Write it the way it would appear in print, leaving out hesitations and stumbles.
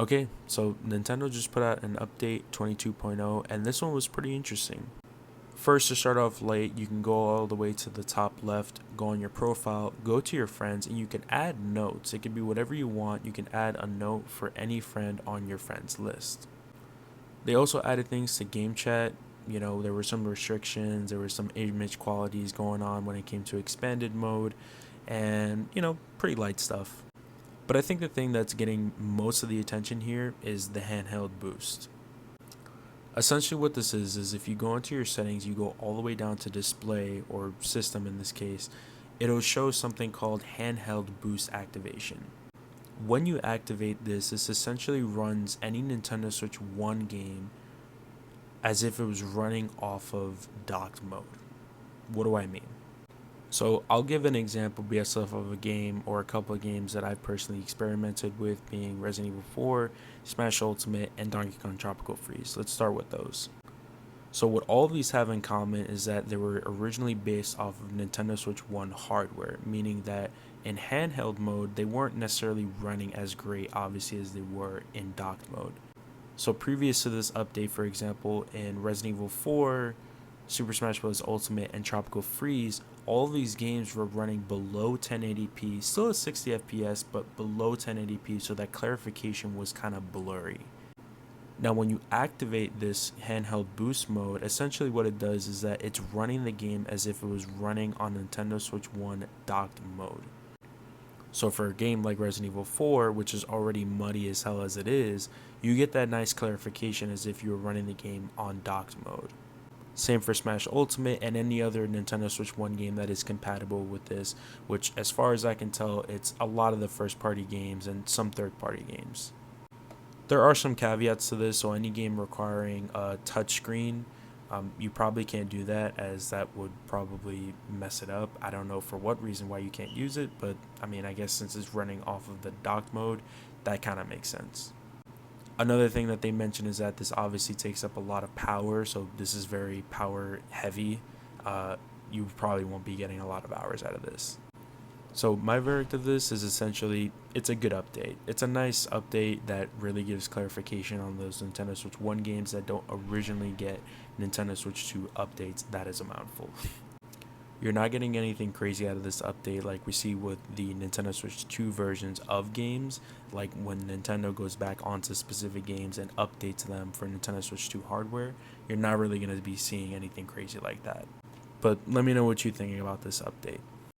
Okay, so Nintendo just put out an update 22.0, and this one was pretty interesting. First, to start off light, you can go all the way to the top left, go on your profile, go to your friends, and you can add notes. It can be whatever you want. You can add a note for any friend on your friends list. They also added things to game chat. There were some restrictions, there were some image qualities going on when it came to expanded mode, and, pretty light stuff. But I think the thing that's getting most of the attention here is the handheld boost. Essentially, what this is if you go into your settings, you go all the way down to display or system in this case, it'll show something called handheld boost activation. When you activate this essentially runs any Nintendo Switch 1 game as if it was running off of docked mode. What do I mean? So I'll give an example BSF of a game or a couple of games that I've personally experimented with, being Resident Evil 4, Smash Ultimate, and Donkey Kong Tropical Freeze. Let's start with those. So what all of these have in common is that they were originally based off of Nintendo Switch 1 hardware, meaning that in handheld mode, they weren't necessarily running as great, obviously, as they were in docked mode. So previous to this update, for example, in Resident Evil 4, Super Smash Bros. Ultimate, and Tropical Freeze, all of these games were running below 1080p, still at 60 FPS, but below 1080p, so that clarification was kind of blurry. Now, when you activate this handheld boost mode, essentially what it does is that it's running the game as if it was running on Nintendo Switch 1 docked mode. So for a game like Resident Evil 4, which is already muddy as hell as it is, you get that nice clarification as if you were running the game on docked mode. Same for Smash Ultimate and any other Nintendo Switch 1 game that is compatible with this, which as far as I can tell, it's a lot of the first party games and some third party games. There are some caveats to this, so any game requiring a touchscreen, you probably can't do that, as that would probably mess it up. I don't know for what reason why you can't use it, but I guess since it's running off of the docked mode, that kind of makes sense. Another thing that they mentioned is that this obviously takes up a lot of power, so this is very power heavy. You probably won't be getting a lot of hours out of this. So my verdict of this is essentially it's a good update. It's a nice update that really gives clarification on those Nintendo Switch 1 games that don't originally get Nintendo Switch 2 updates. That is a mouthful. You're not getting anything crazy out of this update like we see with the Nintendo Switch 2 versions of games, like when Nintendo goes back onto specific games and updates them for Nintendo Switch 2 hardware. You're not really going to be seeing anything crazy like that. But let me know what you're thinking about this update.